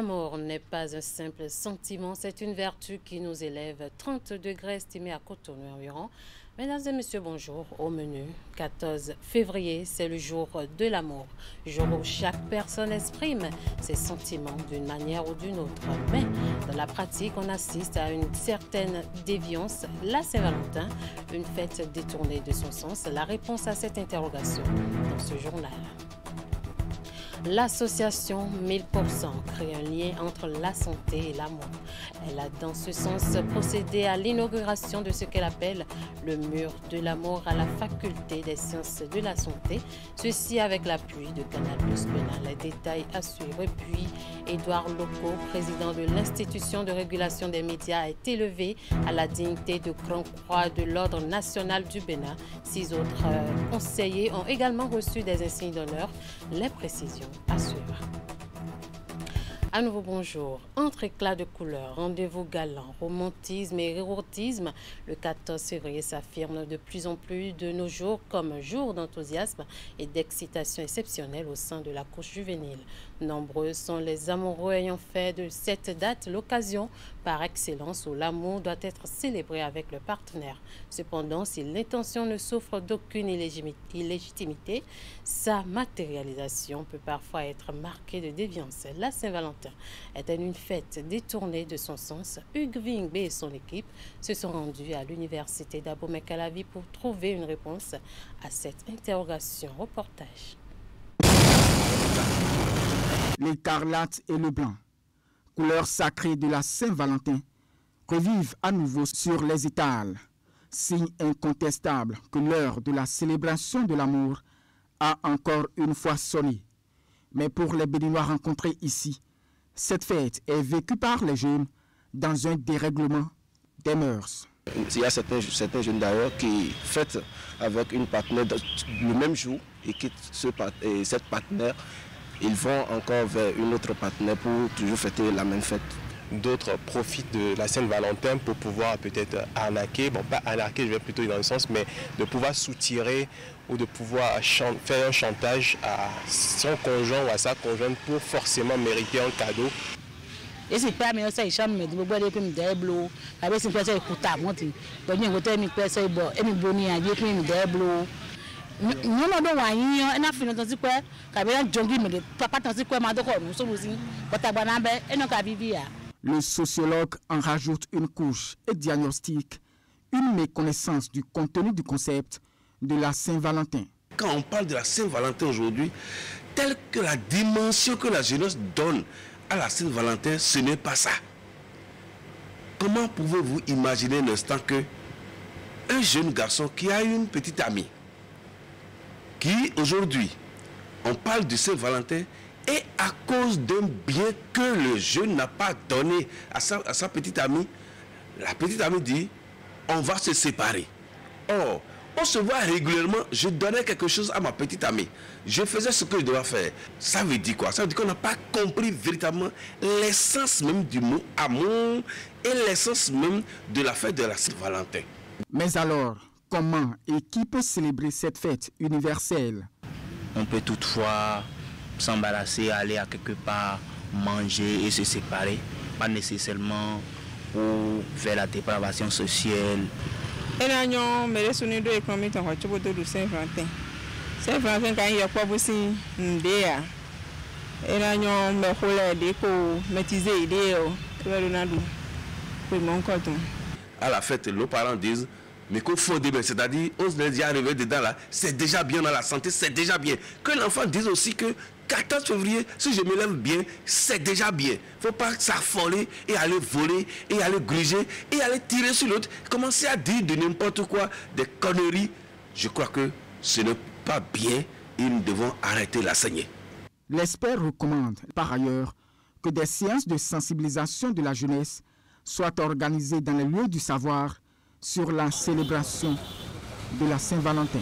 L'amour n'est pas un simple sentiment, c'est une vertu qui nous élève. 30 degrés estimés à Cotonou environ. Mesdames et messieurs, bonjour. Au menu, 14 février, c'est le jour de l'amour. Jour où chaque personne exprime ses sentiments d'une manière ou d'une autre. Mais dans la pratique, on assiste à une certaine déviance. La Saint-Valentin, une fête détournée de son sens. La réponse à cette interrogation dans ce journal. L'association 1000% crée un lien entre la santé et l'amour. Elle a dans ce sens procédé à l'inauguration de ce qu'elle appelle le mur de l'amour à la faculté des sciences de la santé. Ceci avec l'appui de Canal Plus Bénin. Les détails à suivre. Et puis, Édouard Loko, président de l'institution de régulation des médias, a été élevé à la dignité de Grand Croix de l'Ordre national du Bénin. 6 autres conseillers ont également reçu des insignes d'honneur. Les précisions à suivre. À nouveau bonjour. Entre éclats de couleurs, rendez-vous galant, romantisme et érotisme, le 14 février s'affirme de plus en plus de nos jours comme un jour d'enthousiasme et d'excitation exceptionnelle au sein de la couche juvénile. Nombreux sont les amoureux ayant fait de cette date l'occasion par excellence où l'amour doit être célébré avec le partenaire. Cependant, si l'intention ne souffre d'aucune illégitimité, sa matérialisation peut parfois être marquée de déviance. La Saint-Valentin est-elle une fête détournée de son sens? Hugues Vingbe et son équipe se sont rendus à l'université d'Abomey-Calavi pour trouver une réponse à cette interrogation. Reportage. L'écarlate et le blanc, couleurs sacrées de la Saint-Valentin, revivent à nouveau sur les étals, signe incontestable que l'heure de la célébration de l'amour a encore une fois sonné. Mais pour les Béninois rencontrés ici, cette fête est vécue par les jeunes dans un dérèglement des mœurs. Il y a certains jeunes d'ailleurs qui fêtent avec une partenaire le même jour et quittent cette partenaire. Ils vont encore vers une autre partenaire pour toujours fêter la même fête. D'autres profitent de la Saint-Valentin pour pouvoir peut-être arnaquer, bon pas arnaquer, je vais plutôt dire dans le sens, mais de pouvoir soutirer ou de pouvoir faire un chantage à son conjoint ou à sa conjointe pour forcément mériter un cadeau. Et c'est pas mais ça il chame me dit boire des comme des blo avec c'est ça écouta monter donc il côté mi pesa bo e mi boni a je mi des blo non non wa na fino tanti quoi ka be jongi me papa tanti quoi ma doko no so musi bota bana be e no ka bibia. Le sociologue en rajoute une couche et diagnostique une méconnaissance du contenu du concept de la Saint-Valentin. Quand on parle de la Saint-Valentin aujourd'hui, telle que la dimension que la jeunesse donne à la Saint-Valentin, ce n'est pas ça. Comment pouvez-vous imaginer un instant que un jeune garçon qui a une petite amie, qui aujourd'hui, on parle de Saint-Valentin, et à cause d'un bien que le jeune n'a pas donné à sa petite amie, la petite amie dit, on va se séparer. Or, on se voit régulièrement, je donnais quelque chose à ma petite amie. Je faisais ce que je devais faire. Ça veut dire quoi? Ça veut dire qu'on n'a pas compris véritablement l'essence même du mot amour et l'essence même de la fête de la Saint-Valentin. Mais alors, comment et qui peut célébrer cette fête universelle? On peut toutefois s'embarrasser, aller à quelque part, manger et se séparer. Pas nécessairement pour faire la dépravation sociale. Et là, nous me souvenons de l'économie de Saint-Valentin. Saint-Valentin, quand il y a pas aussi d'idées. Et là, nous me voulons des cours, maîtriser idées. À la fête, nos parents disent, mais qu'il faut dire, c'est-à-dire, on se dit arriver dedans là, c'est déjà bien dans la santé, c'est déjà bien. Que l'enfant dise aussi que 14 février, si je me lève bien, c'est déjà bien. Il ne faut pas s'affoler et aller voler, et aller gruger, et aller tirer sur l'autre, commencer à dire de n'importe quoi, des conneries. Je crois que ce n'est pas bien et nous devons arrêter la saignée. L'expert recommande par ailleurs que des séances de sensibilisation de la jeunesse soient organisées dans les lieux du savoir sur la célébration de la Saint-Valentin.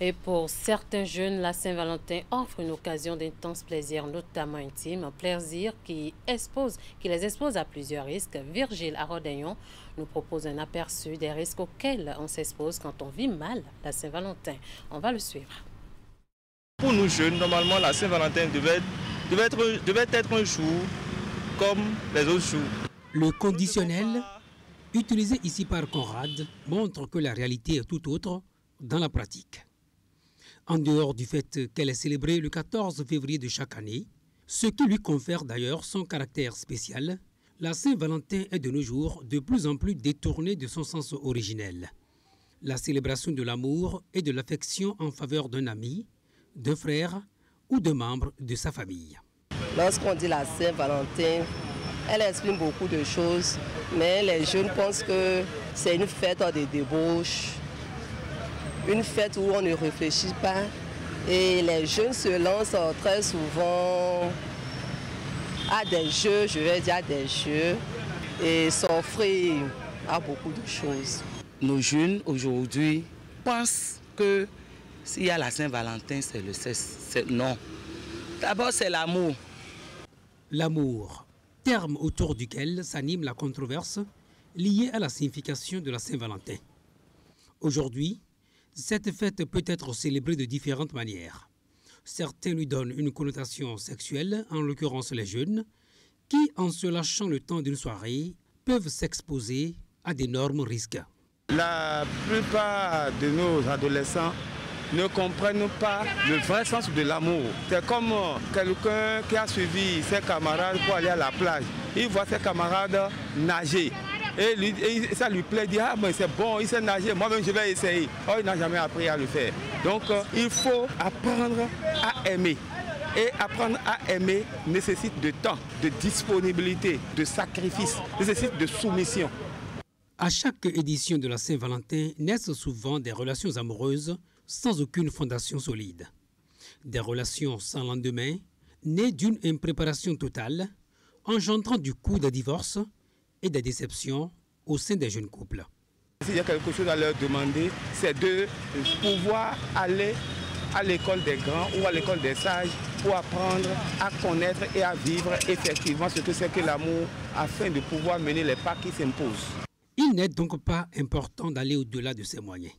Et pour certains jeunes, la Saint-Valentin offre une occasion d'intenses plaisirs, notamment intimes, un plaisir qui les expose à plusieurs risques. Virgile Arodayon nous propose un aperçu des risques auxquels on s'expose quand on vit mal la Saint-Valentin. On va le suivre. Pour nous jeunes, normalement, la Saint-Valentin devait devait être un jour comme les autres jours. Le conditionnel, utilisé ici par Conrad, montre que la réalité est tout autre dans la pratique. En dehors du fait qu'elle est célébrée le 14 février de chaque année, ce qui lui confère d'ailleurs son caractère spécial, la Saint-Valentin est de nos jours de plus en plus détournée de son sens originel. La célébration de l'amour et de l'affection en faveur d'un ami, d'un frère ou de membres de sa famille. Lorsqu'on dit la Saint-Valentin, elle exprime beaucoup de choses, mais les jeunes pensent que c'est une fête de débauche, une fête où on ne réfléchit pas. Et les jeunes se lancent très souvent à des jeux, je vais dire à des jeux, et s'offrir à beaucoup de choses. Nos jeunes aujourd'hui pensent que s'il y a la Saint-Valentin, c'est le sexe. Non. D'abord, c'est l'amour. L'amour, terme autour duquel s'anime la controverse liée à la signification de la Saint-Valentin. Aujourd'hui, cette fête peut être célébrée de différentes manières. Certains lui donnent une connotation sexuelle, en l'occurrence les jeunes, qui, en se lâchant le temps d'une soirée, peuvent s'exposer à d'énormes risques. La plupart de nos adolescents ne comprennent pas le vrai sens de l'amour. C'est comme quelqu'un qui a suivi ses camarades pour aller à la plage. Il voit ses camarades nager. Et ça lui plaît, il dit ah mais c'est bon, il sait nager, moi-même je vais essayer. Oh, il n'a jamais appris à le faire. Donc il faut apprendre à aimer. Et apprendre à aimer nécessite de temps, de disponibilité, de sacrifice, nécessite de soumission. À chaque édition de la Saint-Valentin naissent souvent des relations amoureuses sans aucune fondation solide. Des relations sans lendemain, nées d'une impréparation totale, engendrant du coup des divorces et des déceptions au sein des jeunes couples. S'il y a quelque chose à leur demander, c'est de pouvoir aller à l'école des grands ou à l'école des sages pour apprendre à connaître et à vivre effectivement ce que c'est que l'amour afin de pouvoir mener les pas qui s'imposent. Il n'est donc pas important d'aller au-delà de ces moyens.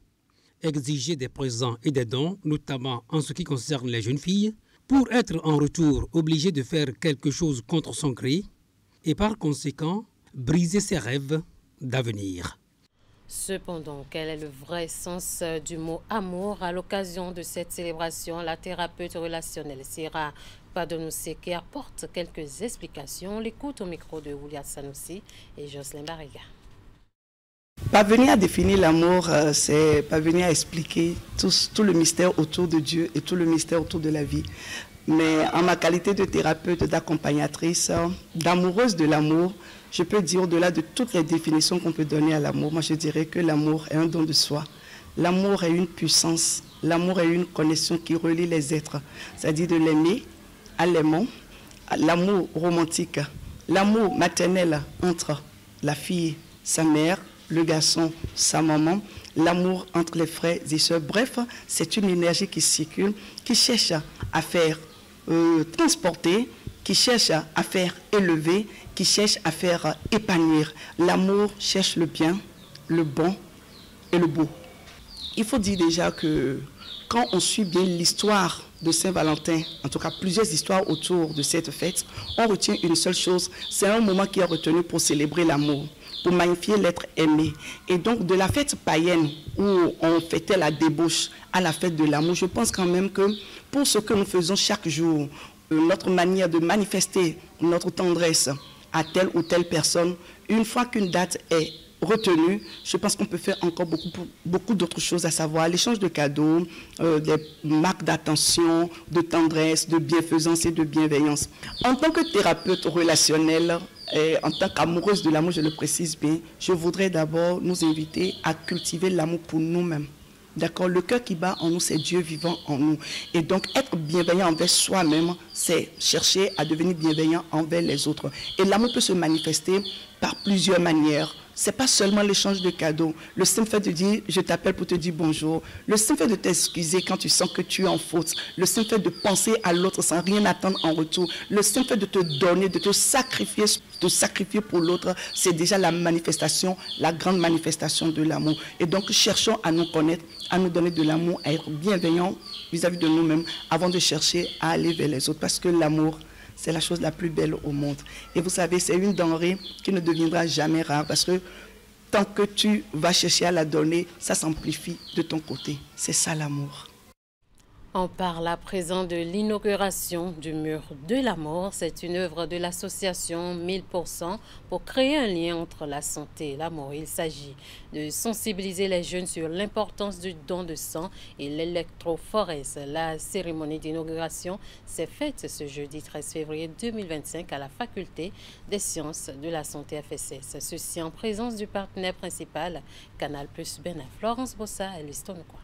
Exiger des présents et des dons, notamment en ce qui concerne les jeunes filles, pour être en retour obligé de faire quelque chose contre son gré et par conséquent briser ses rêves d'avenir. Cependant, quel est le vrai sens du mot amour? À l'occasion de cette célébration, la thérapeute relationnelle Sira Padonouseke apporte quelques explications. On l'écoute au micro de Oulia Sanoussi et Jocelyn Barriga. Parvenir à définir l'amour, c'est parvenir à expliquer tout le mystère autour de Dieu et tout le mystère autour de la vie. Mais en ma qualité de thérapeute, d'accompagnatrice, d'amoureuse de l'amour, je peux dire au-delà de toutes les définitions qu'on peut donner à l'amour, moi je dirais que l'amour est un don de soi. L'amour est une puissance, l'amour est une connexion qui relie les êtres, c'est-à-dire de l'aimer à l'aimant, l'amour romantique, l'amour maternel entre la fille, sa mère, le garçon, sa maman, l'amour entre les frères et sœurs. Bref, c'est une énergie qui circule, qui cherche à faire transporter, qui cherche à faire élever, qui cherche à faire épanouir. L'amour cherche le bien, le bon et le beau. Il faut dire déjà que quand on suit bien l'histoire de Saint-Valentin, en tout cas plusieurs histoires autour de cette fête, on retient une seule chose, c'est un moment qui est retenu pour célébrer l'amour, pour magnifier l'être aimé. Et donc de la fête païenne où on fêtait la débauche à la fête de l'amour, je pense quand même que pour ce que nous faisons chaque jour, notre manière de manifester notre tendresse à telle ou telle personne, une fois qu'une date est retenue, je pense qu'on peut faire encore beaucoup d'autres choses, à savoir l'échange de cadeaux, des marques d'attention, de tendresse, de bienfaisance et de bienveillance. En tant que thérapeute relationnelle, et en tant qu'amoureuse de l'amour, je le précise bien, je voudrais d'abord nous inviter à cultiver l'amour pour nous-mêmes. D'accord, le cœur qui bat en nous, c'est Dieu vivant en nous. Et donc, être bienveillant envers soi-même, c'est chercher à devenir bienveillant envers les autres. Et l'amour peut se manifester par plusieurs manières. Ce n'est pas seulement l'échange de cadeaux. Le simple fait de dire « je t'appelle pour te dire bonjour ». Le simple fait de t'excuser quand tu sens que tu es en faute. Le simple fait de penser à l'autre sans rien attendre en retour. Le simple fait de te donner, de te sacrifier pour l'autre, c'est déjà la manifestation, la grande manifestation de l'amour. Et donc, cherchons à nous connaître, à nous donner de l'amour, à être bienveillants vis-à-vis de nous-mêmes avant de chercher à aller vers les autres. Parce que l'amour, c'est la chose la plus belle au monde. Et vous savez, c'est une denrée qui ne deviendra jamais rare parce que tant que tu vas chercher à la donner, ça s'amplifie de ton côté. C'est ça l'amour. On parle à présent de l'inauguration du mur de l'amour. C'est une œuvre de l'association 1000% pour créer un lien entre la santé et l'amour. Il s'agit de sensibiliser les jeunes sur l'importance du don de sang et l'électrophorèse. La cérémonie d'inauguration s'est faite ce jeudi 13 février 2025 à la faculté des sciences de la santé FSS. Ceci en présence du partenaire principal Canal Plus Bénin. Florence Bossa et l'histoire de quoi.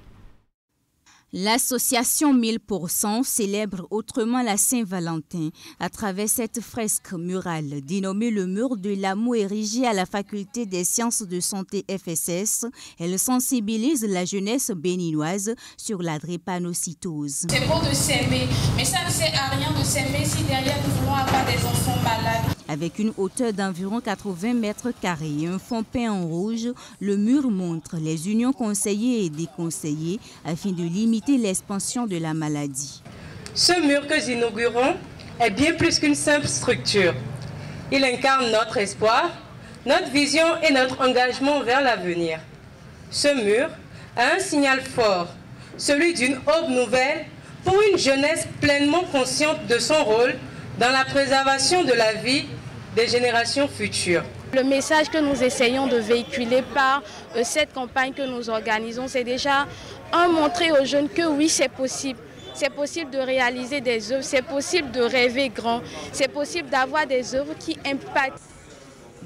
L'association 1000% célèbre autrement la Saint-Valentin à travers cette fresque murale dénommée le mur de l'amour érigé à la faculté des sciences de santé FSS. Elle sensibilise la jeunesse béninoise sur la drépanocytose. C'est beau de s'aimer, mais ça ne sert à rien de s'aimer si derrière nous voulons avoir des enfants malades. Avec une hauteur d'environ 80 mètres carrés et un fond peint en rouge, le mur montre les unions conseillées et déconseillées afin de limiter l'expansion de la maladie. Ce mur que nous inaugurons est bien plus qu'une simple structure. Il incarne notre espoir, notre vision et notre engagement vers l'avenir. Ce mur a un signal fort, celui d'une aube nouvelle pour une jeunesse pleinement consciente de son rôle dans la préservation de la vie des générations futures. Le message que nous essayons de véhiculer par cette campagne que nous organisons, c'est déjà montrer aux jeunes que oui, c'est possible. C'est possible de réaliser des œuvres, c'est possible de rêver grand, c'est possible d'avoir des œuvres qui impactent.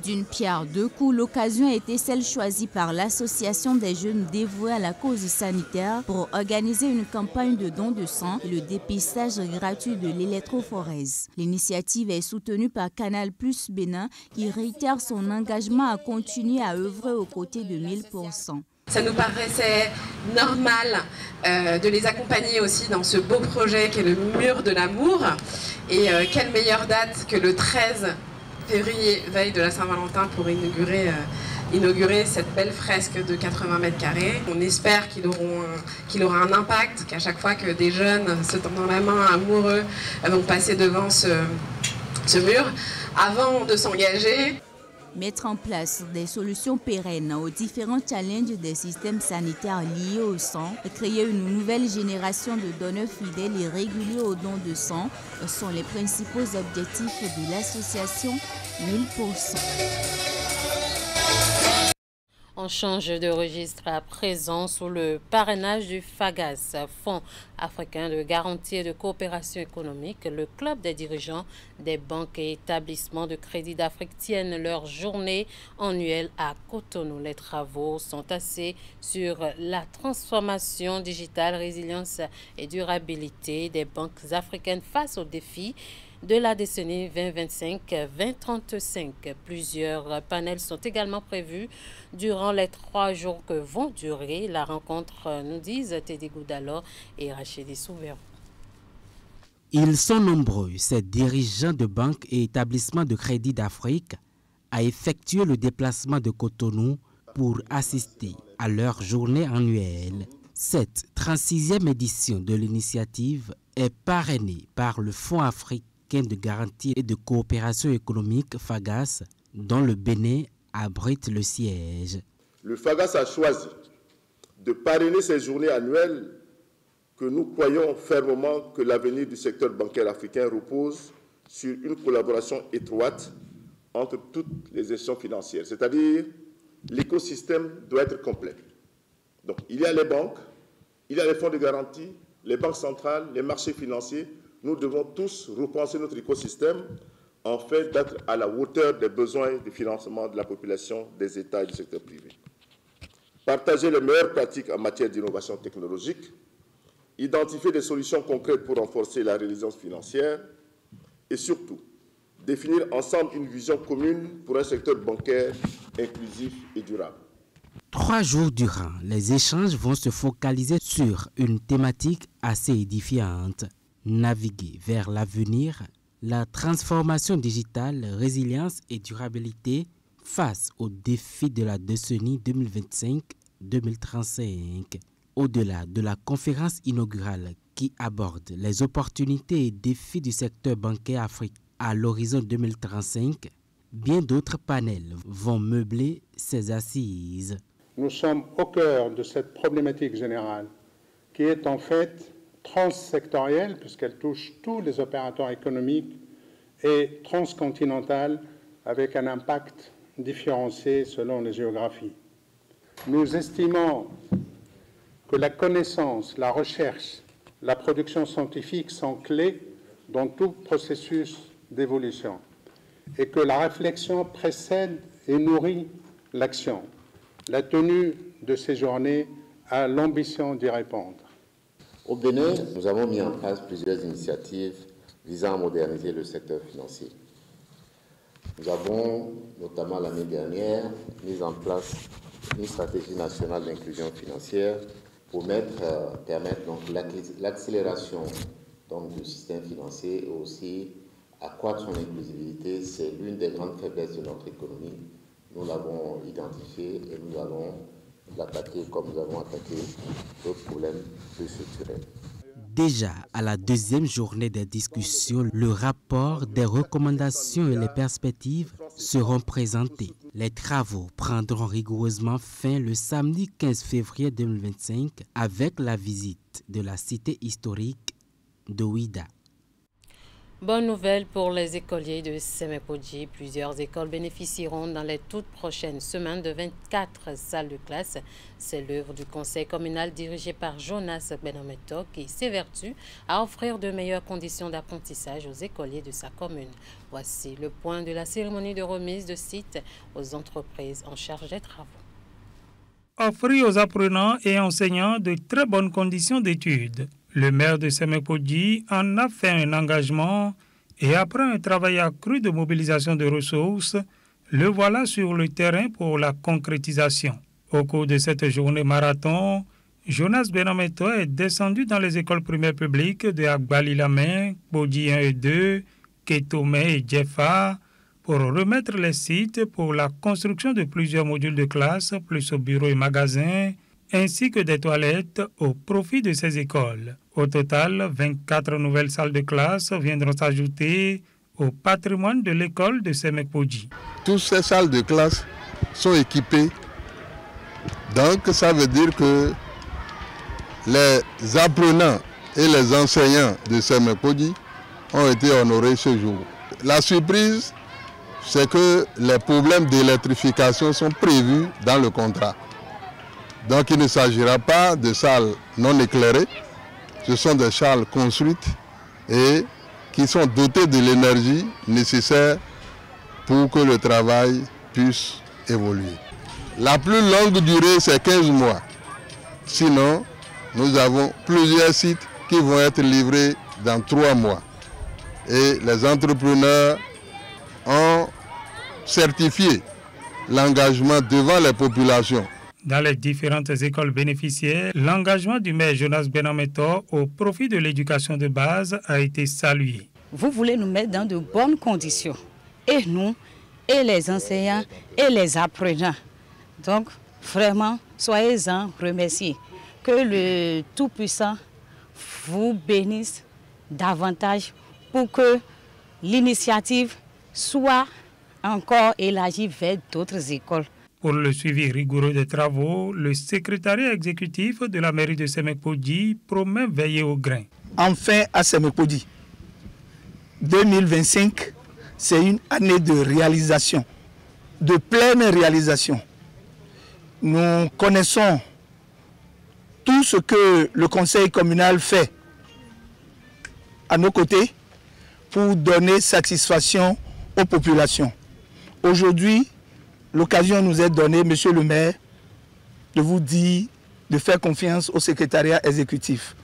D'une pierre deux coups, l'occasion a été celle choisie par l'association des jeunes dévoués à la cause sanitaire pour organiser une campagne de don de sang et le dépistage gratuit de l'électrophorèse. L'initiative est soutenue par Canal Plus Bénin qui réitère son engagement à continuer à œuvrer aux côtés de 1000%. Ça nous paraissait normal de les accompagner aussi dans ce beau projet qu'est le mur de l'amour. Et quelle meilleure date que le 13 février, veille de la Saint-Valentin, pour inaugurer cette belle fresque de 80 mètres carrés. On espère qu'il aura un impact, qu'à chaque fois que des jeunes se tendant la main, amoureux, vont passer devant ce mur, avant de s'engager. Mettre en place des solutions pérennes aux différents challenges des systèmes sanitaires liés au sang et créer une nouvelle génération de donneurs fidèles et réguliers au don de sang sont les principaux objectifs de l'association 1000%. On change de registre à présent sous le parrainage du FAGAS, Fonds africain de garantie et de coopération économique. Le club des dirigeants des banques et établissements de crédit d'Afrique tiennent leur journée annuelle à Cotonou. Les travaux sont axés sur la transformation digitale, résilience et durabilité des banques africaines face aux défis de la décennie 2025-2035. Plusieurs panels sont également prévus durant les 3 jours que vont durer la rencontre, nous disent Teddy Goudalo et Rachidi Souvero. Ils sont nombreux, ces dirigeants de banques et établissements de crédit d'Afrique, à effectuer le déplacement de Cotonou pour assister à leur journée annuelle. Cette 36e édition de l'initiative est parrainée par le Fonds africain de garantie et de coopération économique FAGAS, dont le Bénin abrite le siège. Le FAGAS a choisi de parrainer ces journées annuelles que nous croyons fermement que l'avenir du secteur bancaire africain repose sur une collaboration étroite entre toutes les institutions financières, c'est-à-dire l'écosystème doit être complet. Donc il y a les banques, il y a les fonds de garantie, les banques centrales, les marchés financiers. Nous devons tous repenser notre écosystème en fait d'être à la hauteur des besoins de financement de la population, des États et du secteur privé. Partager les meilleures pratiques en matière d'innovation technologique, identifier des solutions concrètes pour renforcer la résilience financière et surtout définir ensemble une vision commune pour un secteur bancaire inclusif et durable. 3 jours durant, les échanges vont se focaliser sur une thématique assez édifiante. Naviguer vers l'avenir, la transformation digitale, résilience et durabilité face aux défis de la décennie 2025-2035. Au-delà de la conférence inaugurale qui aborde les opportunités et défis du secteur bancaire africain à l'horizon 2035. Bien d'autres panels vont meubler ces assises. Nous sommes au cœur de cette problématique générale qui est en fait transsectorielle puisqu'elle touche tous les opérateurs économiques et transcontinentale avec un impact différencié selon les géographies. Nous estimons que la connaissance, la recherche, la production scientifique sont clés dans tout processus d'évolution et que la réflexion précède et nourrit l'action. La tenue de ces journées a l'ambition d'y répondre. Au Bénin, nous avons mis en place plusieurs initiatives visant à moderniser le secteur financier. Nous avons, notamment l'année dernière, mis en place une stratégie nationale d'inclusion financière pour permettre donc l'accélération du système financier et aussi accroître son inclusivité. C'est l'une des grandes faiblesses de notre économie. Nous l'avons identifié et nous allons l'attaquer comme nous avons attaqué d'autres problèmes plus structurels. Déjà à la deuxième journée des discussions, le rapport des recommandations et les perspectives seront présentés. Les travaux prendront rigoureusement fin le samedi 15 février 2025 avec la visite de la cité historique de Ouida. Bonne nouvelle pour les écoliers de Semekpodji. Plusieurs écoles bénéficieront dans les toutes prochaines semaines de 24 salles de classe. C'est l'œuvre du conseil communal dirigé par Jonas Benameto qui s'évertue à offrir de meilleures conditions d'apprentissage aux écoliers de sa commune. Voici le point de la cérémonie de remise de sites aux entreprises en charge des travaux. Offrir aux apprenants et enseignants de très bonnes conditions d'études. Le maire de Semekpodji en a fait un engagement et après un travail accru de mobilisation de ressources, le voilà sur le terrain pour la concrétisation. Au cours de cette journée marathon, Jonas Benameto est descendu dans les écoles primaires publiques de Agbali-Lamé, Bodji 1 et 2, Ketome et Djefa pour remettre les sites pour la construction de plusieurs modules de classe, plus au bureau et magasins, ainsi que des toilettes au profit de ces écoles. Au total, 24 nouvelles salles de classe viendront s'ajouter au patrimoine de l'école de Semekpodji. Toutes ces salles de classe sont équipées. Donc ça veut dire que les apprenants et les enseignants de Semekpodji ont été honorés ce jour. La surprise, c'est que les problèmes d'électrification sont prévus dans le contrat. Donc il ne s'agira pas de salles non éclairées, ce sont des salles construites et qui sont dotées de l'énergie nécessaire pour que le travail puisse évoluer. La plus longue durée, c'est 15 mois. Sinon, nous avons plusieurs sites qui vont être livrés dans 3 mois. Et les entrepreneurs ont certifié l'engagement devant les populations. Dans les différentes écoles bénéficiaires, l'engagement du maire Jonas Benameto au profit de l'éducation de base a été salué. Vous voulez nous mettre dans de bonnes conditions, et nous, et les enseignants, et les apprenants. Donc, vraiment, soyez-en remerciés. Que le Tout-Puissant vous bénisse davantage pour que l'initiative soit encore élargie vers d'autres écoles. Pour le suivi rigoureux des travaux, le secrétariat exécutif de la mairie de Semekpodji promet veiller au grain. Enfin, à Semekpodji, 2025, c'est une année de réalisation, de pleine réalisation. Nous connaissons tout ce que le conseil communal fait à nos côtés pour donner satisfaction aux populations. Aujourd'hui, l'occasion nous est donnée, monsieur le maire, de vous dire de faire confiance au secrétariat exécutif.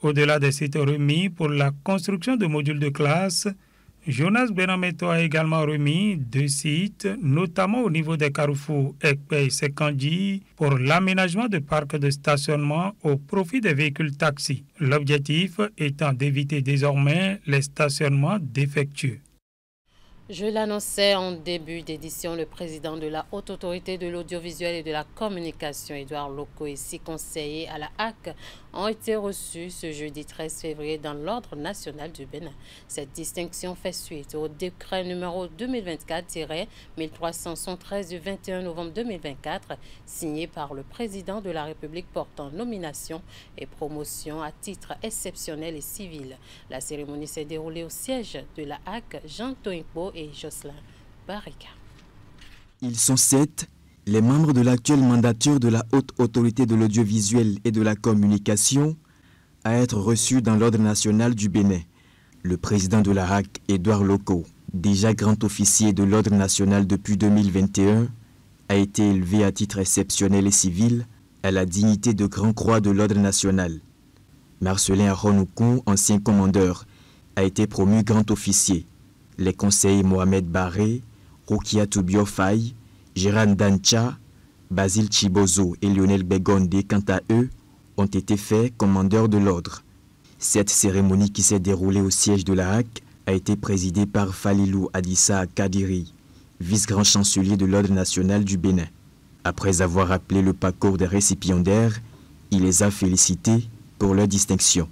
Au-delà des sites remis pour la construction de modules de classe, Jonas Benameto a également remis 2 sites, notamment au niveau des carrefours Ekpe et Sekandji, pour l'aménagement de parcs de stationnement au profit des véhicules taxis. L'objectif étant d'éviter désormais les stationnements défectueux. Je l'annonçais en début d'édition, le président de la Haute Autorité de l'Audiovisuel et de la Communication, Édouard Loko, et 6 conseillers à la HAC ont été reçus ce jeudi 13 février dans l'Ordre national du Bénin. Cette distinction fait suite au décret numéro 2024-1373 du 21 novembre 2024, signé par le président de la République portant nomination et promotion à titre exceptionnel et civil. La cérémonie s'est déroulée au siège de la HAC, Jean Toinkbo et Jocelyn Barika. Ils sont 7, les membres de l'actuelle mandature de la Haute Autorité de l'Audiovisuel et de la Communication, à être reçus dans l'Ordre national du Bénin. Le président de la HAC, Édouard Loko, déjà grand officier de l'Ordre national depuis 2021, a été élevé à titre exceptionnel et civil à la dignité de Grand Croix de l'Ordre national. Marcelin Aronoukon, ancien commandeur, a été promu grand officier. Les conseillers Mohamed Barré, Rukia Toubio-Faye, Gérard Dancha, Basile Chibozo et Lionel Begonde, quant à eux, ont été faits commandeurs de l'ordre. Cette cérémonie qui s'est déroulée au siège de la HAC a été présidée par Falilou Adissa Kadiri, vice-grand chancelier de l'Ordre national du Bénin. Après avoir rappelé le parcours des récipiendaires, il les a félicités pour leur distinction.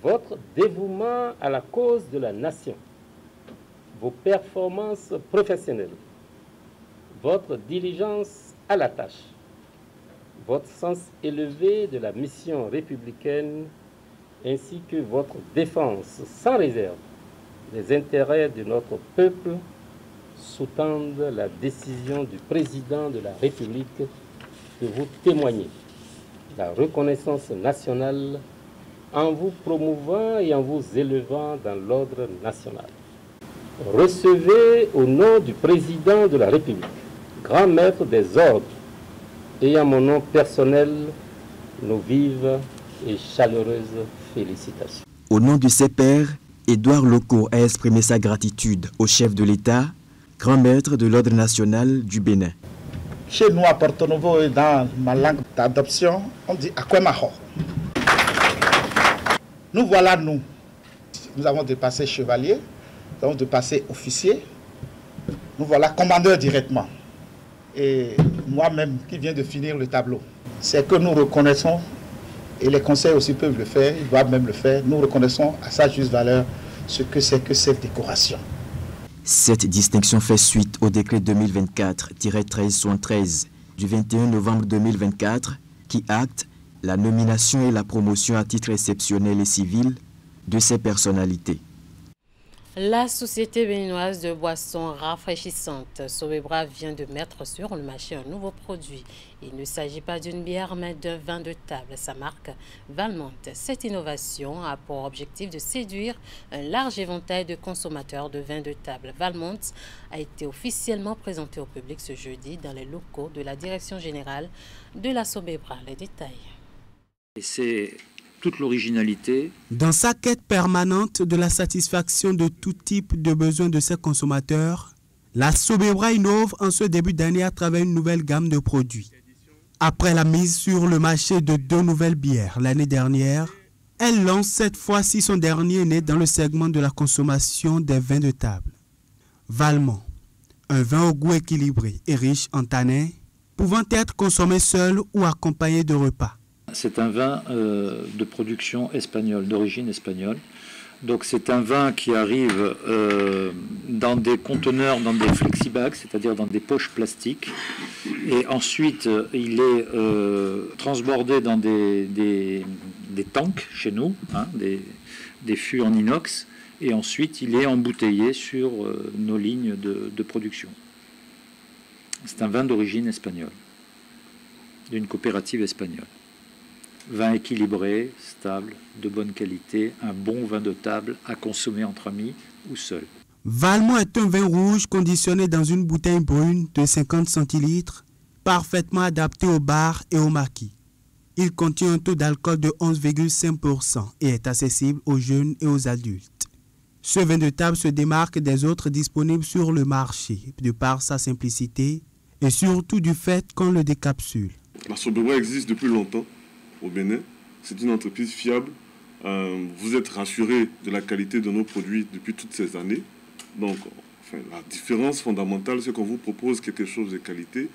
Votre dévouement à la cause de la nation, vos performances professionnelles, votre diligence à la tâche, votre sens élevé de la mission républicaine, ainsi que votre défense sans réserve des intérêts de notre peuple sous-tendent la décision du président de la République que vous témoignez la reconnaissance nationale en vous promouvant et en vous élevant dans l'ordre national. Recevez au nom du président de la République, grand maître des ordres, et à mon nom personnel, nos vives et chaleureuses félicitations. Au nom de ses pairs, Édouard Loko a exprimé sa gratitude au chef de l'État, grand maître de l'Ordre national du Bénin. Chez nous, à Porto Novo et dans ma langue d'adoption, on dit Akwemaho. Nous voilà, nous. Nous avons dépassé chevalier, nous avons dépassé officier. Nous voilà commandeur directement. Et moi-même qui viens de finir le tableau, c'est que nous reconnaissons, et les conseils aussi peuvent le faire, ils doivent même le faire, nous reconnaissons à sa juste valeur ce que c'est que cette décoration. Cette distinction fait suite au décret 2024-1373 du 21 novembre 2024 qui acte la nomination et la promotion à titre exceptionnel et civil de ces personnalités. La société béninoise de boissons rafraîchissantes Sobebra vient de mettre sur le marché un nouveau produit. Il ne s'agit pas d'une bière mais d'un vin de table. Sa marque Valmont. Cette innovation a pour objectif de séduire un large éventail de consommateurs de vins de table. Valmont a été officiellement présenté au public ce jeudi dans les locaux de la Direction générale de la Sobebra. Les détails. Et c'est toute l'originalité. Dans sa quête permanente de la satisfaction de tout type de besoins de ses consommateurs, la Sobebra innove en ce début d'année à travers une nouvelle gamme de produits. Après la mise sur le marché de 2 nouvelles bières l'année dernière, elle lance cette fois-ci son dernier né dans le segment de la consommation des vins de table. Valmont, un vin au goût équilibré et riche en tanins, pouvant être consommé seul ou accompagné de repas. C'est un vin de production espagnole, d'origine espagnole. Donc c'est un vin qui arrive dans des conteneurs, dans des flexibags, c'est-à-dire dans des poches plastiques. Et ensuite, il est transbordé dans des tanks chez nous, hein, des fûts en inox. Et ensuite, il est embouteillé sur nos lignes de production. C'est un vin d'origine espagnole, d'une coopérative espagnole. Vin équilibré, stable, de bonne qualité, un bon vin de table à consommer entre amis ou seul. Valmont est un vin rouge conditionné dans une bouteille brune de 50 centilitres, parfaitement adapté au bar et au maquis. Il contient un taux d'alcool de 11,5% et est accessible aux jeunes et aux adultes. Ce vin de table se démarque des autres disponibles sur le marché de par sa simplicité et surtout du fait qu'on le décapsule. La Sobebra existe depuis longtemps au Bénin. C'est une entreprise fiable. Vous êtes rassurés de la qualité de nos produits depuis toutes ces années. Donc, la différence fondamentale, c'est qu'on vous propose quelque chose de qualité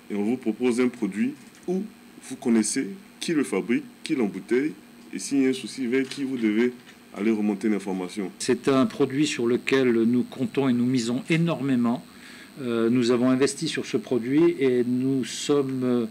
et on vous propose un produit où vous connaissez qui le fabrique, qui l'embouteille, et s'il y a un souci, vers qui vous devez aller remonter l'information. C'est un produit sur lequel nous comptons et nous misons énormément. Nous avons investi sur ce produit et nous sommes,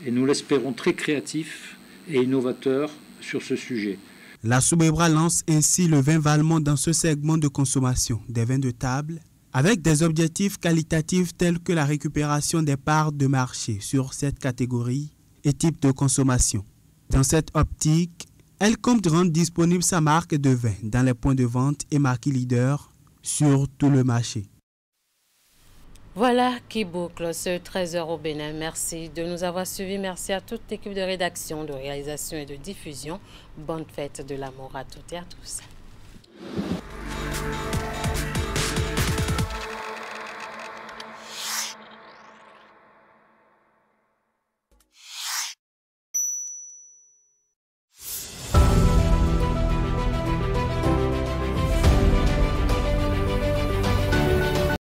et nous l'espérons, très créatifs et innovateurs sur ce sujet. La Sobebra lance ainsi le vin Valmont dans ce segment de consommation des vins de table, avec des objectifs qualitatifs tels que la récupération des parts de marché sur cette catégorie et type de consommation. Dans cette optique, elle compte rendre disponible sa marque de vin dans les points de vente et marquée leader sur tout le marché. Voilà qui boucle ce 13h au Bénin. Merci de nous avoir suivis. Merci à toute l'équipe de rédaction, de réalisation et de diffusion. Bonne fête de l'amour à toutes et à tous.